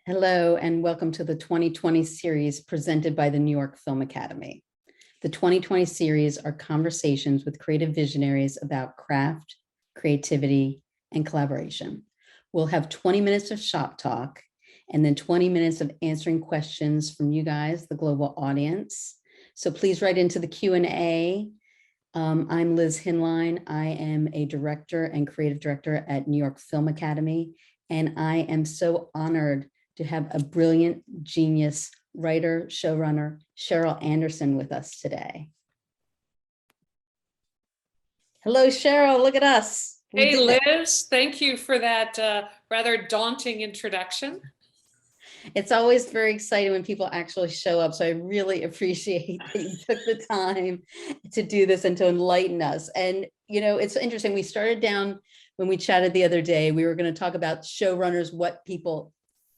Hello, and welcome to the 2020 series presented by the New York Film Academy. The 2020 series are conversations with creative visionaries about craft, creativity, and collaboration. We'll have 20 minutes of shop talk and then 20 minutes of answering questions from you guys, the global audience. So please write into the Q&A. I'm Liz Hinlein. I am a director and creative director at New York Film Academy, and I am so honored to have a brilliant genius writer, showrunner, Sheryl Anderson with us today. Hello, Sheryl, look at us. Hey, Liz, thank you for that rather daunting introduction. It's always very exciting when people actually show up. So I really appreciate that you took the time to do this and to enlighten us. And, you know, it's interesting. We started down when we chatted the other day, we were going to talk about showrunners, what people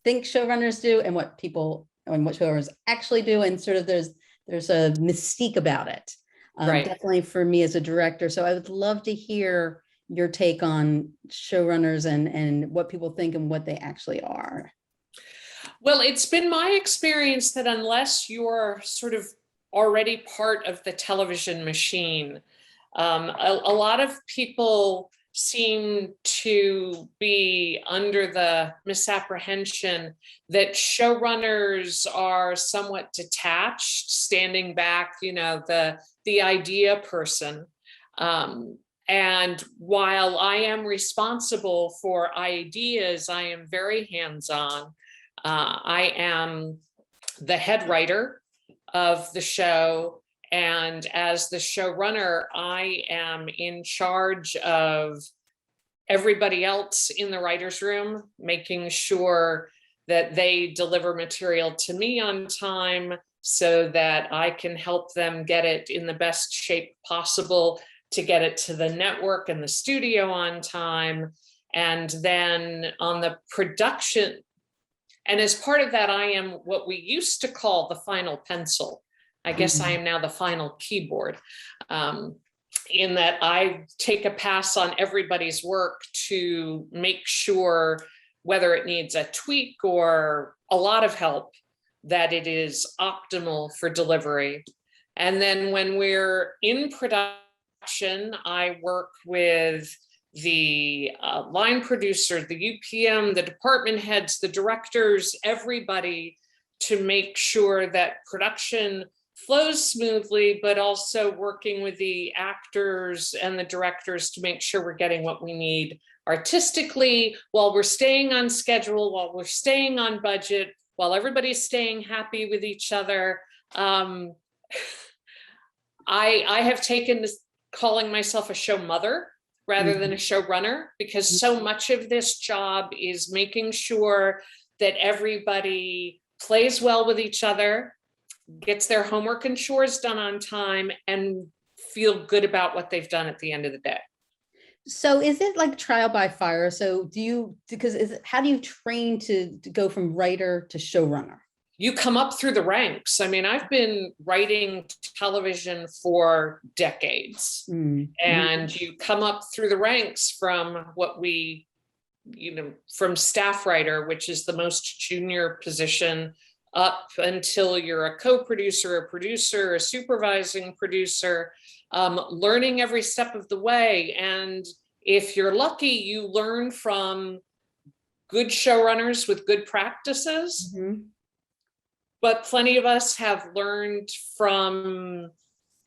think showrunners do and what showrunners actually do. And sort of there's a mystique about it. Right. Definitely for me as a director. So I would love to hear your take on showrunners and what people think and what they actually are. Well, it's been my experience that unless you're sort of already part of the television machine, a lot of people seem to be under the misapprehension that showrunners are somewhat detached, standing back, you know, the idea person. And while I am responsible for ideas, I am very hands-on. I am the head writer of the show, and as the showrunner, I am in charge of everybody else in the writer's room, making sure that they deliver material to me on time so that I can help them get it in the best shape possible to get it to the network and the studio on time. And then on the production, and as part of that, I am what we used to call the final pencil. I guess I am now the final keyboard, in that I take a pass on everybody's work to make sure, whether it needs a tweak or a lot of help, that it is optimal for delivery. And then when we're in production, I work with the line producer, the UPM, the department heads, the directors, everybody, to make sure that production flows smoothly, but also working with the actors and the directors to make sure we're getting what we need artistically, while we're staying on schedule, while we're staying on budget, while everybody's staying happy with each other. I have taken this, calling myself a show mother rather than a showrunner, because so much of this job is making sure that everybody plays well with each other, gets their homework and chores done on time, and feel good about what they've done at the end of the day. So is it like trial by fire? So how do you train to go from writer to showrunner? You come up through the ranks. I mean, I've been writing television for decades, and you come up through the ranks from what we, from staff writer, which is the most junior position, up until you're a co-producer, a producer, a supervising producer, learning every step of the way. And if you're lucky, you learn from good showrunners with good practices. But plenty of us have learned from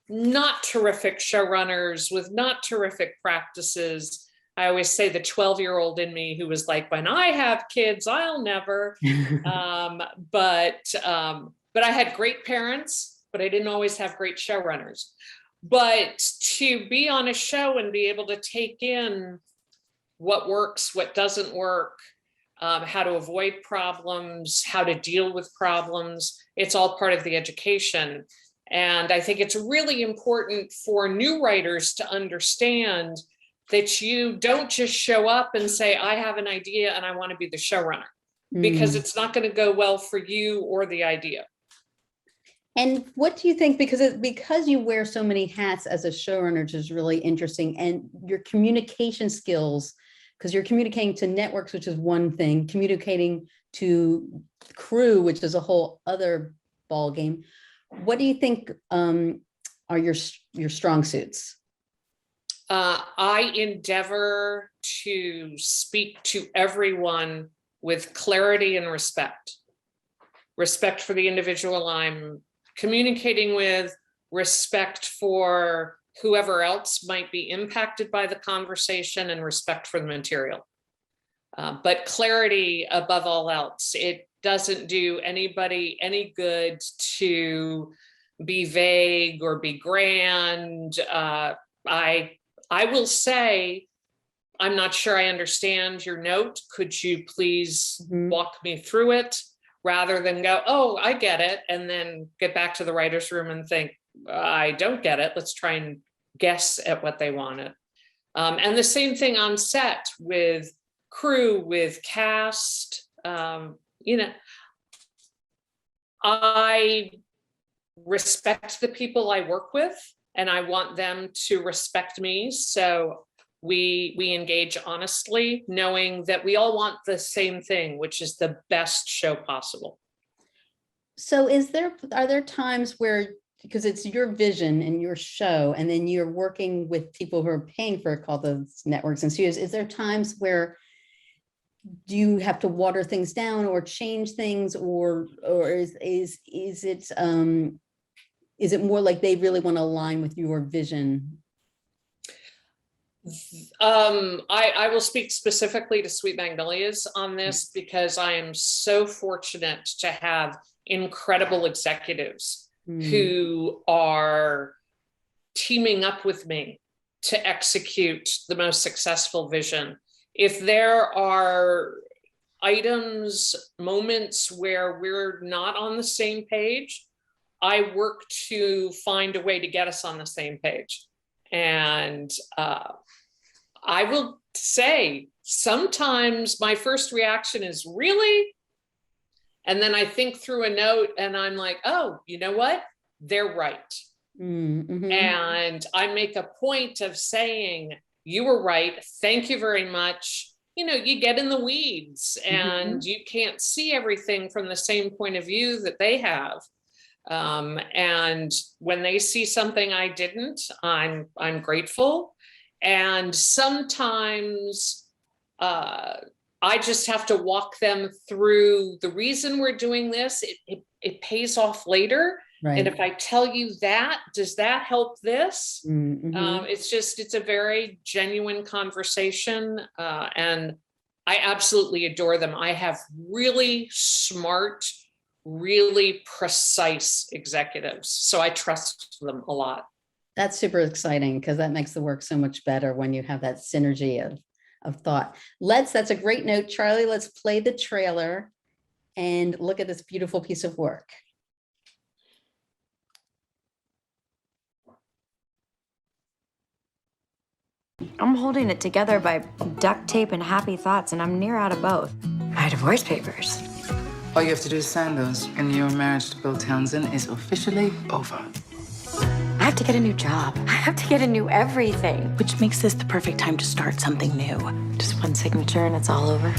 not terrific showrunners with not terrific practices. I always say the 12-year-old in me who was like, when I have kids, I'll never. But I had great parents, but I didn't always have great showrunners. But to be on a show and be able to take in what works, what doesn't work, how to avoid problems, how to deal with problems, it's all part of the education. And I think it's really important for new writers to understand that you don't just show up and say, I have an idea and I want to be the showrunner, because it's not going to go well for you or the idea. And what do you think, because you wear so many hats as a showrunner, which is really interesting, and your communication skills because you're communicating to networks, which is one thing, communicating to crew, which is a whole other ball game. What do you think are your strong suits? I endeavor to speak to everyone with clarity and respect. Respect for the individual I'm communicating with, respect for whoever else might be impacted by the conversation, and respect for the material. But clarity above all else. It doesn't do anybody any good to be vague or be grand. I will say, I'm not sure I understand your note. Could you please walk me through it? Rather than go, oh, I get it, and then get back to the writer's room and think, I don't get it. Let's try and guess at what they wanted. And the same thing on set with crew, with cast. You know, I respect the people I work with, and I want them to respect me. So we engage honestly, knowing that we all want the same thing, which is the best show possible. So are there times where, because it's your vision and your show, and then you're working with people who are paying for it, called those networks and studios, is there times where do you have to water things down or change things, or is it more like they really want to align with your vision? I will speak specifically to Sweet Magnolias on this, because I am so fortunate to have incredible executives who are teaming up with me to execute the most successful vision. If there are items, moments where we're not on the same page, I work to find a way to get us on the same page. And I will say, sometimes my first reaction is, really? And then I think through a note and I'm like, oh, you know what? They're right. And I make a point of saying, you were right. Thank you very much. You know, you get in the weeds and you can't see everything from the same point of view that they have. And when they see something I didn't, I'm grateful. And sometimes I just have to walk them through the reason we're doing this. It pays off later. Right. And if I tell you that, does that help this? It's a very genuine conversation. And I absolutely adore them. I have really smart, really precise executives. So I trust them a lot. That's super exciting, because that makes the work so much better when you have that synergy of thought. That's a great note, Charlie. Let's play the trailer and look at this beautiful piece of work. I'm holding it together by duct tape and happy thoughts, and I'm near out of both. My divorce papers. All you have to do is sign those, and your marriage to Bill Townsend is officially over. I have to get a new job. I have to get a new everything. Which makes this the perfect time to start something new. Just one signature and it's all over.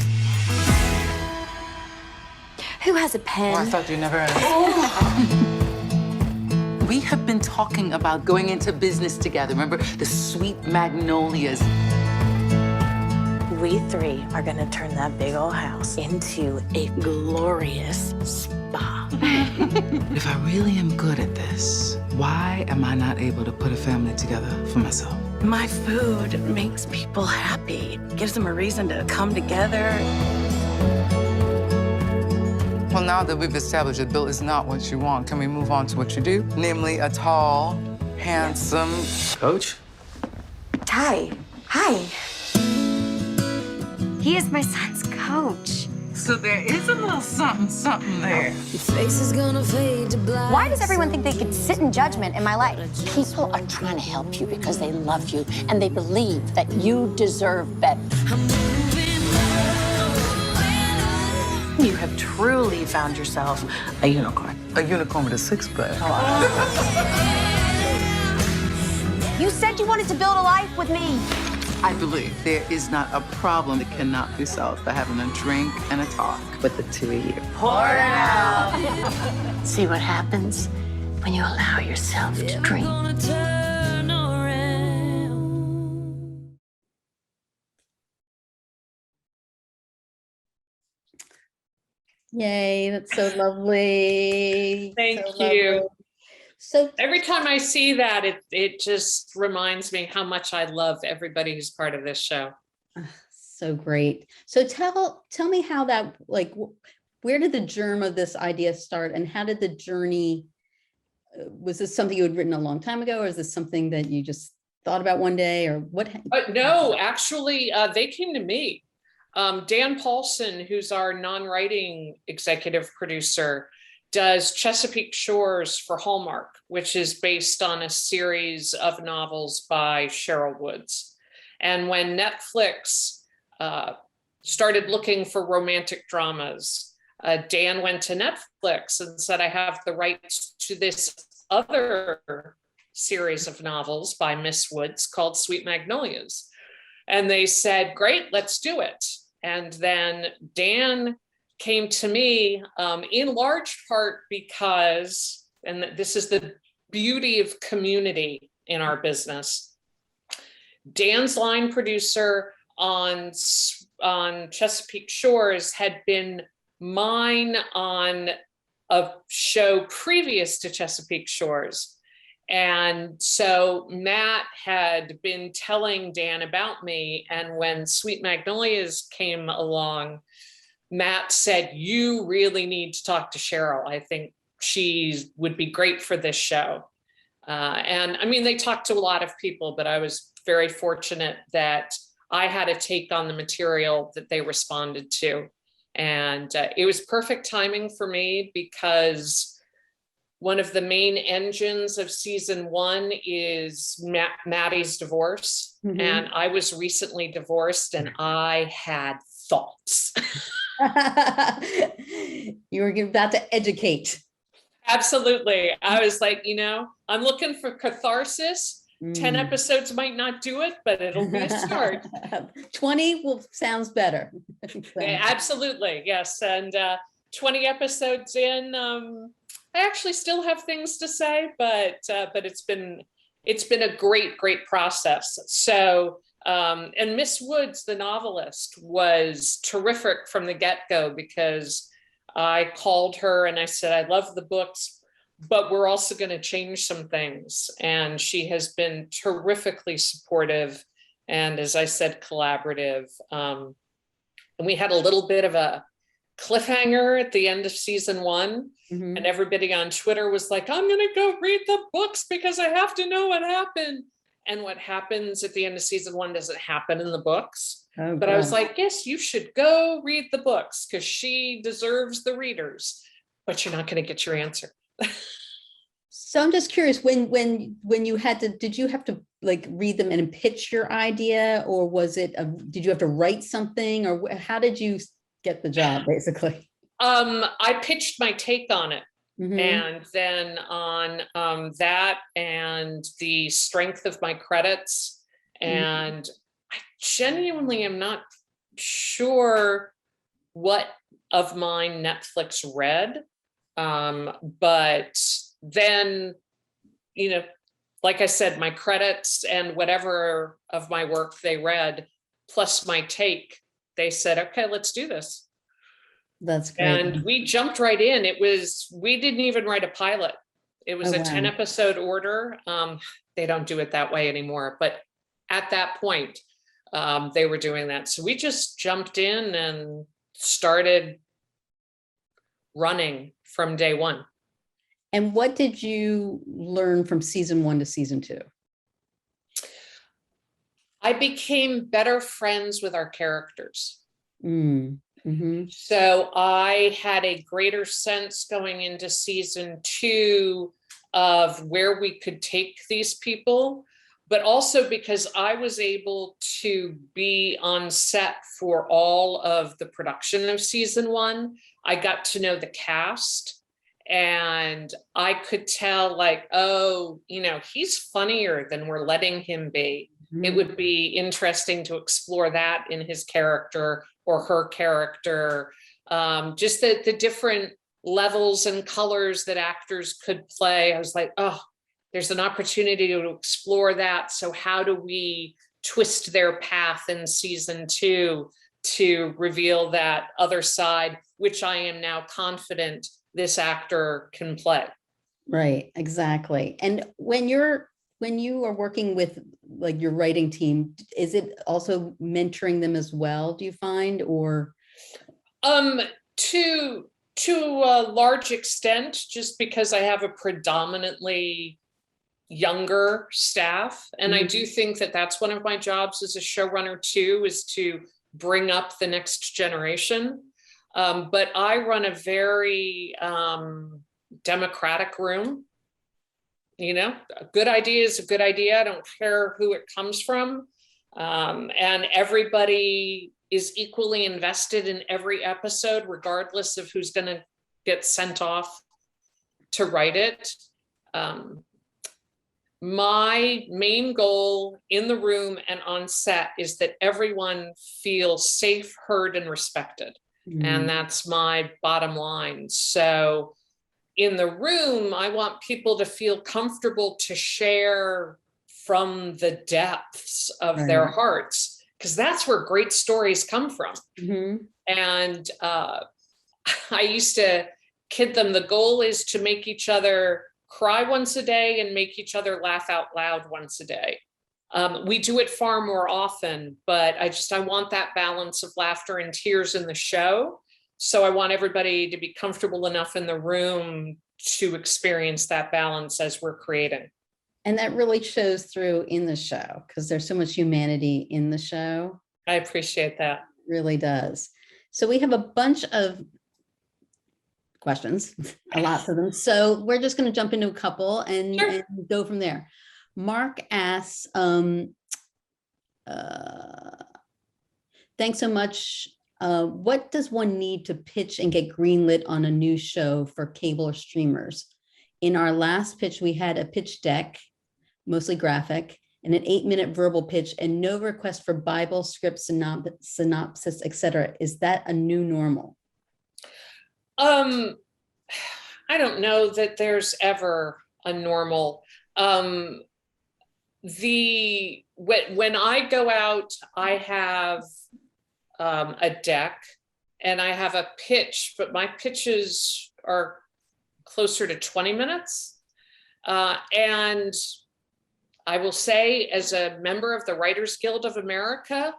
Who has a pen? Oh, I thought you never asked. We have been talking about going into business together. Remember the Sweet Magnolias? We three are gonna turn that big old house into a glorious spa. If I really am good at this, why am I not able to put a family together for myself? My food makes people happy. It gives them a reason to come together. Well, now that we've established that Bill is not what you want, can we move on to what you do? Namely, a tall, handsome coach? Ty, hi. He is my son's coach. So there is a little something there. Why does everyone think they can sit in judgment in my life? People are trying to help you because they love you and they believe that you deserve better. You have truly found yourself a unicorn. A unicorn with a six-pack. You said you wanted to build a life with me. I believe there is not a problem that cannot be solved by having a drink and a talk with the two of you. See what happens when you allow yourself to dream. Yay, that's so lovely. Thank So you. lovely. So Every time I see that, it just reminds me how much I love everybody who's part of this show. so great. So tell me how that, like, where did the germ of this idea start, and how did the journey, was this something you had written a long time ago, or is this something that you just thought about one day, or what? No, actually, they came to me. Dan Paulson, who's our non-writing executive producer, does Chesapeake Shores for Hallmark, which is based on a series of novels by Cheryl Woods. And when Netflix started looking for romantic dramas, Dan went to Netflix and said, I have the rights to this other series of novels by Miss Woods called Sweet Magnolias. And they said, great, let's do it. And then Dan came to me in large part because, and this is the beauty of community in our business, Dan's line producer on Chesapeake Shores had been mine on a show previous to Chesapeake Shores. And so Matt had been telling Dan about me. And when Sweet Magnolias came along, Matt said, you really need to talk to Cheryl. I think she would be great for this show. And I mean, they talked to a lot of people, but I was very fortunate that I had a take on the material that they responded to. And it was perfect timing for me because one of the main engines of season 1 is Maddie's divorce. Mm-hmm. And I was recently divorced and I had thoughts. You were about to educate. Absolutely. I was like, you know, I'm looking for catharsis. 10 episodes might not do it, but it'll be a start. 20 sounds better. Yeah, absolutely. Yes. And 20 episodes in, I actually still have things to say, but it's been a great process. So, and Miss Woods, the novelist, was terrific from the get-go because I called her and I said, I love the books, but we're also going to change some things. And she has been terrifically supportive. And as I said, collaborative. And we had a little bit of a cliffhanger at the end of season 1. Mm-hmm. And everybody on Twitter was like, I'm going to go read the books because I have to know what happened. And what happens at the end of season 1 doesn't happen in the books. Oh, but God. I was like, yes, you should go read the books because she deserves the readers, but you're not going to get your answer. So I'm just curious, when you had to, did you have to like read them and pitch your idea, or was it, did you have to write something, or how did you get the job basically? I pitched my take on it. Mm-hmm. And then on that and the strength of my credits. And I genuinely am not sure what of mine Netflix read. But then, you know, like I said, my credits and whatever of my work they read, plus my take, they said, okay, let's do this. That's great. And we jumped right in. We didn't even write a pilot. It was a 10 episode order. They don't do it that way anymore. But at that point, they were doing that. So we just jumped in and started running from day 1. And what did you learn from season 1 to season 2? I became better friends with our characters. Mm-hmm. So I had a greater sense going into season 2 of where we could take these people, but also because I was able to be on set for all of the production of season 1, I got to know the cast and I could tell like, oh, you know, he's funnier than we're letting him be. It would be interesting to explore that in his character or her character. Just the different levels and colors that actors could play. I was like, oh, there's an opportunity to explore that. So how do we twist their path in season 2 to reveal that other side, which I am now confident this actor can play. Right, exactly. And when you are working with like your writing team, is it also mentoring them as well, do you find, or? To a large extent, just because I have a predominantly younger staff. And I do think that that's one of my jobs as a showrunner too, is to bring up the next generation. But I run a very democratic room. You know, a good idea is a good idea. I don't care who it comes from. And everybody is equally invested in every episode, regardless of who's going to get sent off to write it. My main goal in the room and on set is that everyone feels safe, heard, and respected. And that's my bottom line. So in the room, I want people to feel comfortable to share from the depths of their hearts, because that's where great stories come from. And I used to kid them, the goal is to make each other cry once a day and make each other laugh out loud once a day. We do it far more often, but I want that balance of laughter and tears in the show. So I want everybody to be comfortable enough in the room to experience that balance as we're creating. And that really shows through in the show, because there's so much humanity in the show. I appreciate that. It really does. So we have a bunch of questions, a lot of them. So we're just going to jump into a couple and, and go from there. Mark asks, thanks so much. What does one need to pitch and get greenlit on a new show for cable or streamers? In our last pitch, we had a pitch deck, mostly graphic, and an 8-minute verbal pitch, and no request for Bible, script, synopsis, etc. Is that a new normal? I don't know that there's ever a normal. When I go out, I have a deck and I have a pitch, but my pitches are closer to 20 minutes. And I will say, as a member of the Writers Guild of America,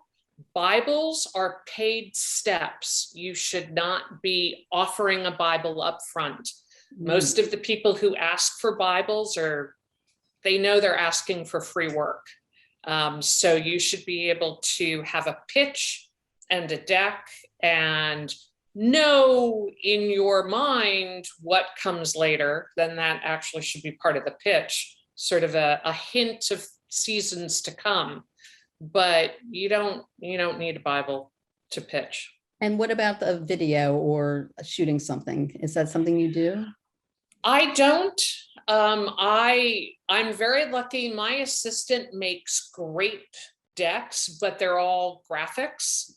Bibles are paid steps. You should not be offering a Bible up front. Most of the people who ask for Bibles they know they're asking for free work. So you should be able to have a pitch and a deck and know in your mind what comes later. Then that actually should be part of the pitch, sort of a hint of seasons to come. But you don't need a Bible to pitch. And what about the video or shooting something? Is that something you do? I don't. I'm very lucky. My assistant makes great decks, but they're all graphics.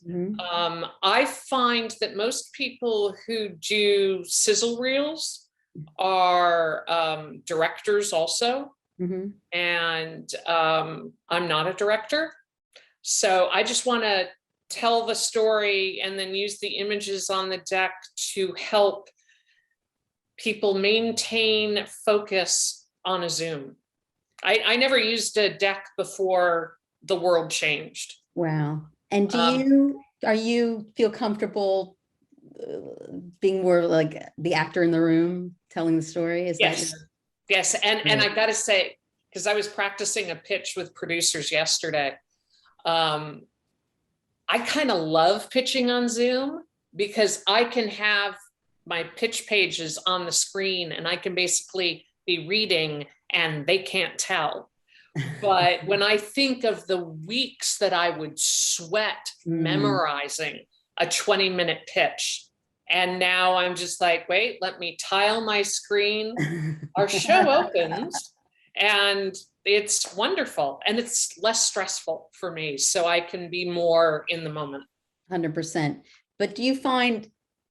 I find that most people who do sizzle reels are directors also. And I'm not a director. So I just want to tell the story and then use the images on the deck to help people maintain focus on a Zoom. I never used a deck before the world changed. Wow. And do you feel comfortable being more like the actor in the room telling the story? Yes. And I gotta say, because I was practicing a pitch with producers yesterday, I kind of love pitching on Zoom because I can have my pitch pages on the screen and I can basically be reading and they can't tell. But when I think of the weeks that I would sweat memorizing a 20-minute pitch, and now I'm just like, wait, let me tile my screen. Our show opens and it's wonderful, and it's less stressful for me, so I can be more in the moment. 100%. But do you find,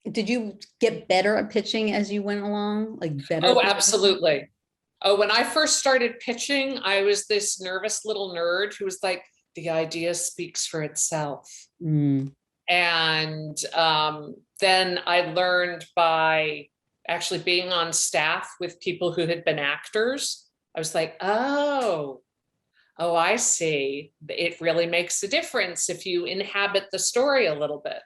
did you get better at pitching as you went along? Like better? Oh, absolutely. Oh, when I first started pitching, I was this nervous little nerd who was like, the idea speaks for itself. Mm. And then I learned by actually being on staff with people who had been actors. I was like, oh, I see. It really makes a difference if you inhabit the story a little bit.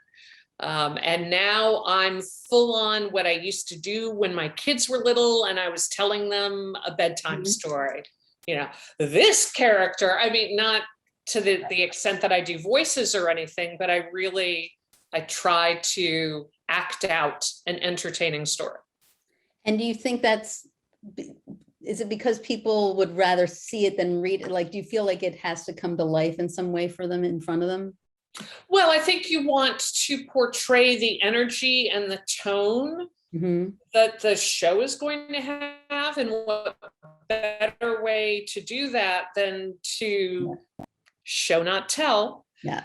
And now I'm full on what I used to do when my kids were little and I was telling them a bedtime story. You know, this character, I mean, not to the extent that I do voices or anything, but I try to act out an entertaining story. And do you think is it because people would rather see it than read it? Like, do you feel like it has to come to life in some way for them, in front of them? Well, I think you want to portray the energy and the tone that the show is going to have, and what better way to do that than to show, not tell. Yeah.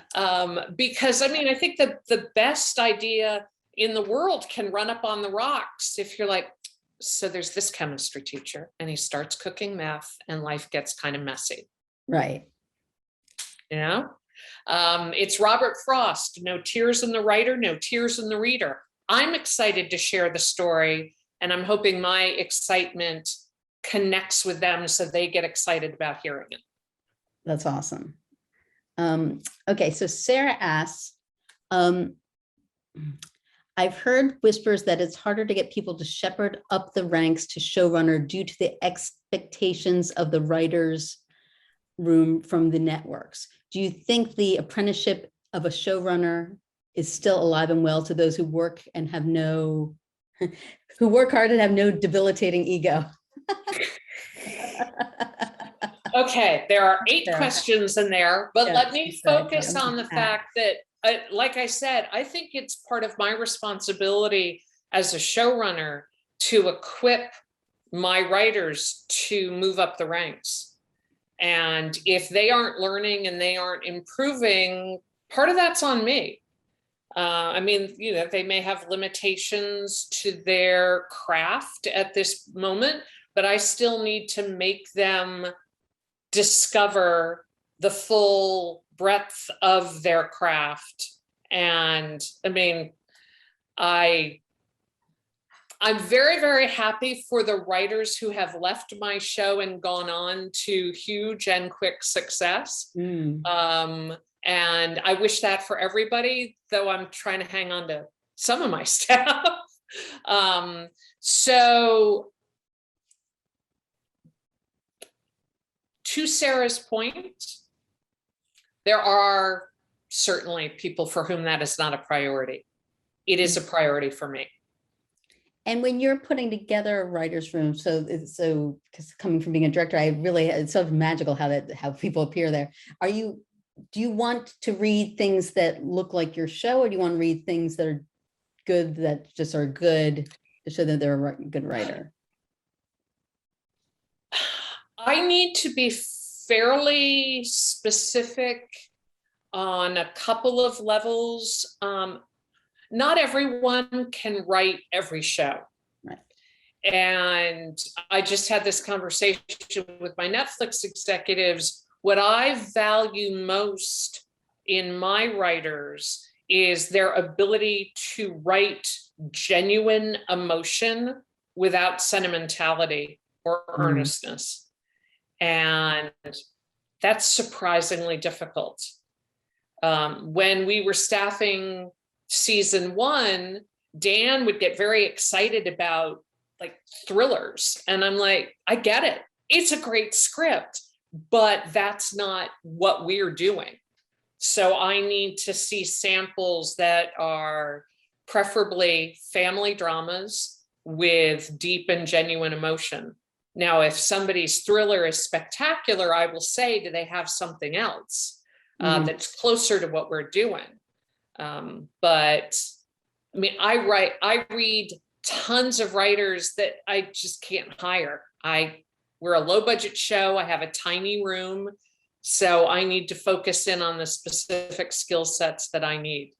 Because I mean, I think the best idea in the world can run up on the rocks if you're like, so there's this chemistry teacher and he starts cooking meth and life gets kind of messy. Right. You know, it's Robert Frost, no tears in the writer, no tears in the reader. I'm excited to share the story, and I'm hoping my excitement connects with them so they get excited about hearing it. That's awesome. Okay, so Sarah asks, I've heard whispers that it's harder to get people to shepherd up the ranks to showrunner due to the expectations of the writers' room from the networks. Do you think the apprenticeship of a showrunner is still alive and well to those who work and have who work hard and have no debilitating ego? Okay, there are 8 questions in there, but let me focus on the fact that, like I said, I think it's part of my responsibility as a showrunner to equip my writers to move up the ranks. And if they aren't learning and they aren't improving, part of that's on me. I mean, you know, they may have limitations to their craft at this moment, but I still need to make them discover the full breadth of their craft. And I mean, I'm very, very happy for the writers who have left my show and gone on to huge and quick success. And I wish that for everybody, though I'm trying to hang on to some of my staff. So to Sarah's point, there are certainly people for whom that is not a priority. It is a priority for me. And when you're putting together a writer's room, because coming from being a director, it's so magical how people appear there. Do you want to read things that look like your show, or do you want to read things that are good, that just are good to show that they're a good writer? I need to be fairly specific on a couple of levels. Not everyone can write every show. Right. And I just had this conversation with my Netflix executives. What I value most in my writers is their ability to write genuine emotion without sentimentality or earnestness. And that's surprisingly difficult. When we were staffing season 1, Dan would get very excited about like thrillers. And I'm like, I get it. It's a great script, but that's not what we're doing. So I need to see samples that are preferably family dramas with deep and genuine emotion. Now, if somebody's thriller is spectacular, I will say, do they have something else that's closer to what we're doing? But I mean, I read tons of writers that I just can't hire. I we're a low budget show. I have a tiny room. So I need to focus in on the specific skill sets that I need.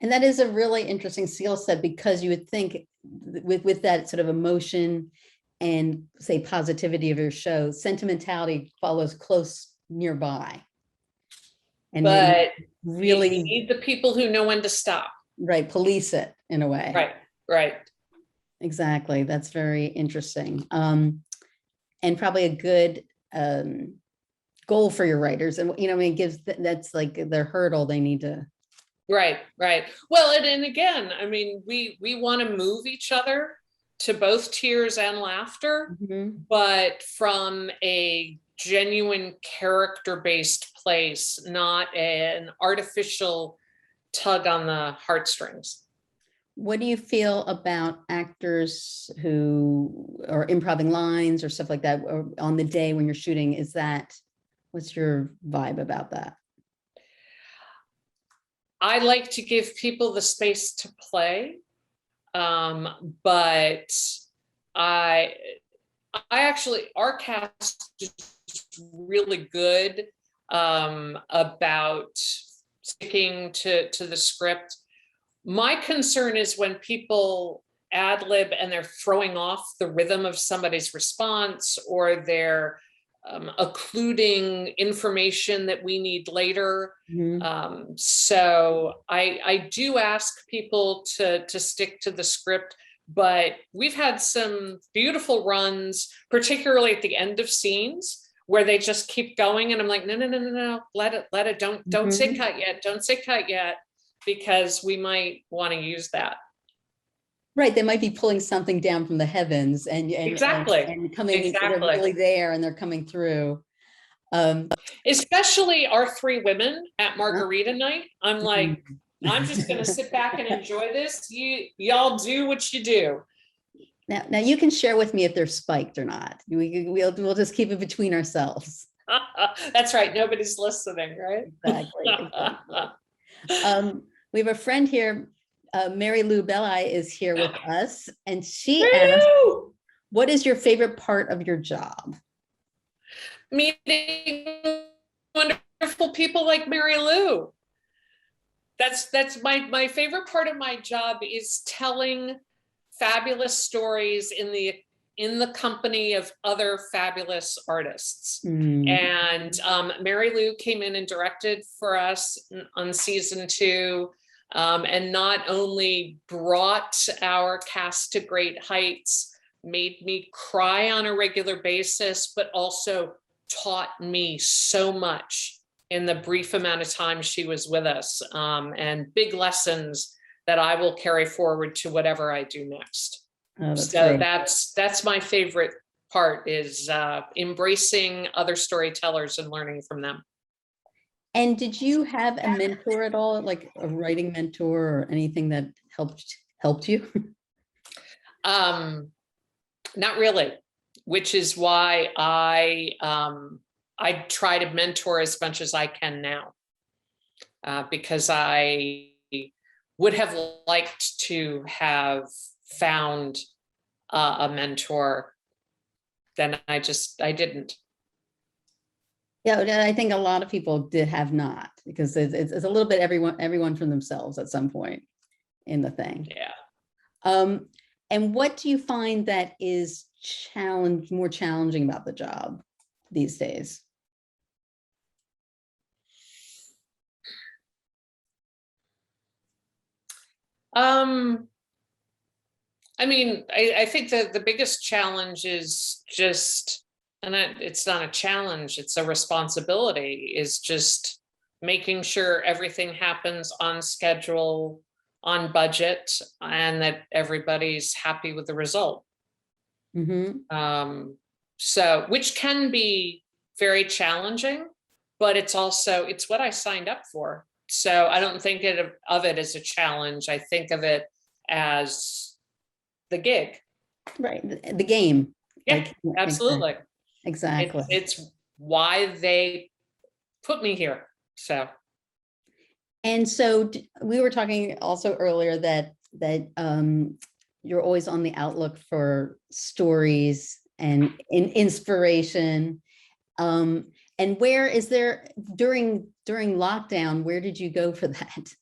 And that is a really interesting skill set, because you would think with that sort of emotion and say positivity of your show, sentimentality follows close nearby. And But really you need the people who know when to stop. right, police it in a way. Right, right. Exactly. That's very interesting. And probably a good goal for your writers. And, you know, I mean, it gives, that's like their hurdle they need to. Right, right. Well, and again, I mean, we want to move each other to both tears and laughter, but from a genuine character-based place, not an artificial tug on the heartstrings. What do you feel about actors who are improvising lines or stuff like that, or on the day when you're shooting? Is that, what's your vibe about that? I like to give people the space to play, but I actually, our cast is really good about sticking to the script. My concern is when people ad lib and they're throwing off the rhythm of somebody's response, or they're occluding information that we need later. So I do ask people to stick to the script, but we've had some beautiful runs, particularly at the end of scenes, where they just keep going, and I'm like, no, let it, don't say cut yet, because we might want to use that. Right, they might be pulling something down from the heavens and exactly and coming, they're really there and they're coming through. Especially our three women at Margarita night. I'm like, I'm just going to sit back and enjoy this. Y'all do what you do. Now you can share with me if they're spiked or not. We'll just keep it between ourselves. That's right. Nobody's listening, right? Exactly. We have a friend here. Mary Lou Belli is here with us, and she asked, what is your favorite part of your job? Meeting wonderful people like Mary Lou. That's my favorite part of my job, is telling fabulous stories in the company of other fabulous artists. And Mary Lou came in and directed for us on season 2. And not only brought our cast to great heights, made me cry on a regular basis, but also taught me so much in the brief amount of time she was with us, and big lessons that I will carry forward to whatever I do next. So that's my favorite part, is embracing other storytellers and learning from them. And did you have a mentor at all, like a writing mentor or anything that helped you? Not really, which is why I try to mentor as much as I can now, because I would have liked to have found a mentor. Then I didn't. Yeah, I think a lot of people have not, because it's a little bit everyone for themselves at some point in the thing. Yeah. And what do you find that is more challenging about the job these days? I mean, I think that the biggest challenge is just, and it's not a challenge, it's a responsibility, is just making sure everything happens on schedule, on budget, and that everybody's happy with the result. So, which can be very challenging, but it's what I signed up for. So I don't think of it as a challenge. I think of it as the gig. Right, the game. Yeah, absolutely. Exactly. It's why they put me here. So. And so we were talking also earlier that you're always on the outlook for stories and inspiration. And where is there during lockdown, where did you go for that?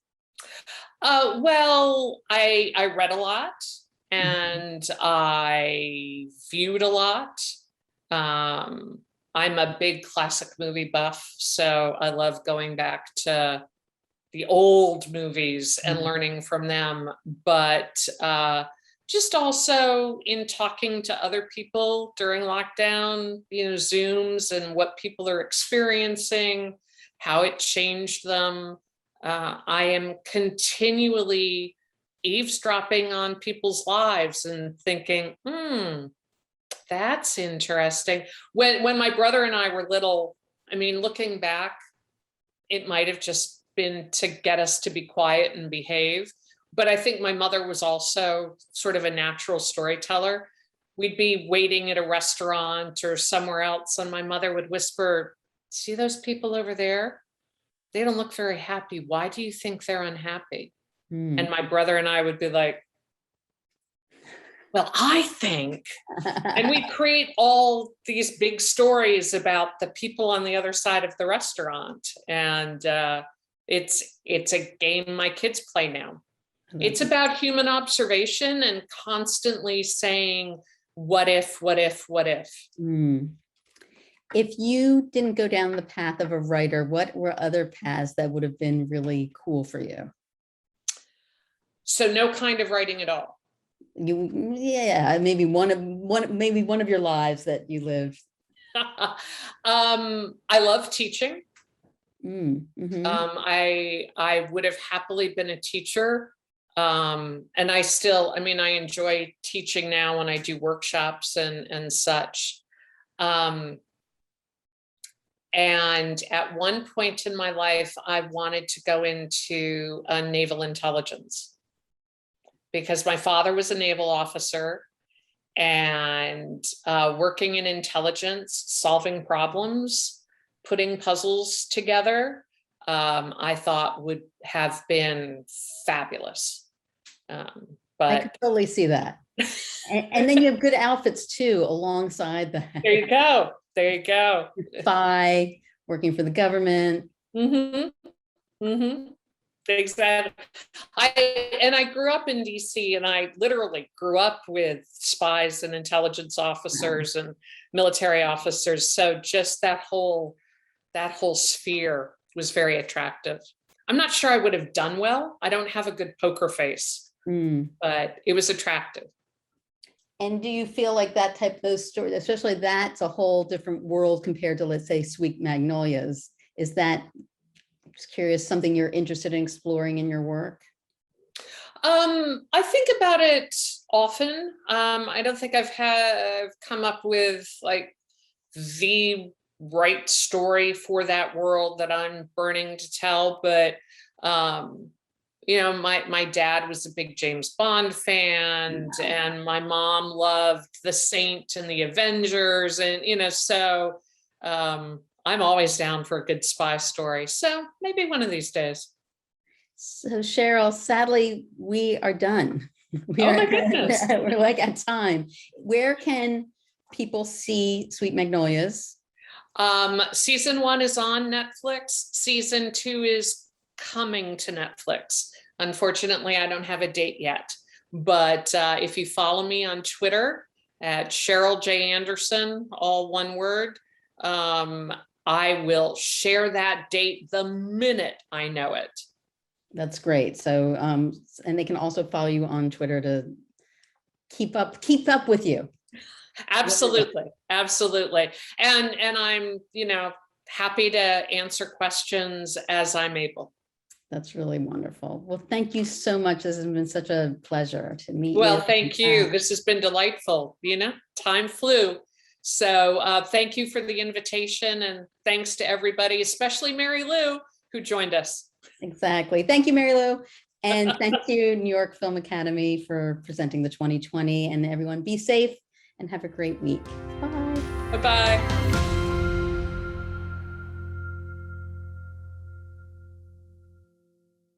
Well, I read a lot and I viewed a lot. I'm a big classic movie buff, so I love going back to the old movies and learning from them. But just also in talking to other people during lockdown, Zooms and what people are experiencing, how it changed them. I am continually eavesdropping on people's lives and thinking, that's interesting. When my brother and I were little, I mean, looking back, it might have just been to get us to be quiet and behave. But I think my mother was also sort of a natural storyteller. We'd be waiting at a restaurant or somewhere else, and my mother would whisper, "See those people over there? They don't look very happy. Why do you think they're unhappy?" And my brother and I would be like, "Well, I think," and we create all these big stories about the people on the other side of the restaurant. And it's a game my kids play now. It's about human observation and constantly saying, what if, what if, what if? If you didn't go down the path of a writer, what were other paths that would have been really cool for you? So no kind of writing at all. Maybe one of your lives that you lived. I love teaching. I would have happily been a teacher. And I enjoy teaching now when I do workshops and such. And at one point in my life, I wanted to go into naval intelligence because my father was a naval officer, and working in intelligence, solving problems, putting puzzles together, I thought would have been fabulous. But I could totally see that. And then you have good outfits too, alongside that. There you go. There you go. SyFy, working for the government. Exactly. I grew up in DC, and I literally grew up with spies and intelligence officers and military officers. So just that whole sphere was very attractive. I'm not sure I would have done well. I don't have a good poker face, but it was attractive. And do you feel like those stories, especially that's a whole different world compared to, let's say, Sweet Magnolias? Is that, just curious, something you're interested in exploring in your work? I think about it often. I don't think I've come up with like the right story for that world that I'm burning to tell, but my dad was a big James Bond fan, and my mom loved The Saint and the Avengers, and so I'm always down for a good spy story. So maybe one of these days. So Sheryl, sadly, we are done. My goodness. We're like at time. Where can people see Sweet Magnolias? Season 1 is on Netflix. Season 2 is coming to Netflix. Unfortunately, I don't have a date yet, but if you follow me on Twitter at Sheryl J Anderson, all one word, I will share that date the minute I know it. That's great. So, and they can also follow you on Twitter to keep up with you. Absolutely. Absolutely. And I'm, happy to answer questions as I'm able. That's really wonderful. Well, thank you so much. This has been such a pleasure to meet you. Well, thank you. This has been delightful. Time flew. So thank you for the invitation, and thanks to everybody, especially Mary Lou, who joined us. Exactly. Thank you, Mary Lou. And thank you, New York Film Academy, for presenting the 2020. And everyone, be safe and have a great week. Bye. Bye-bye.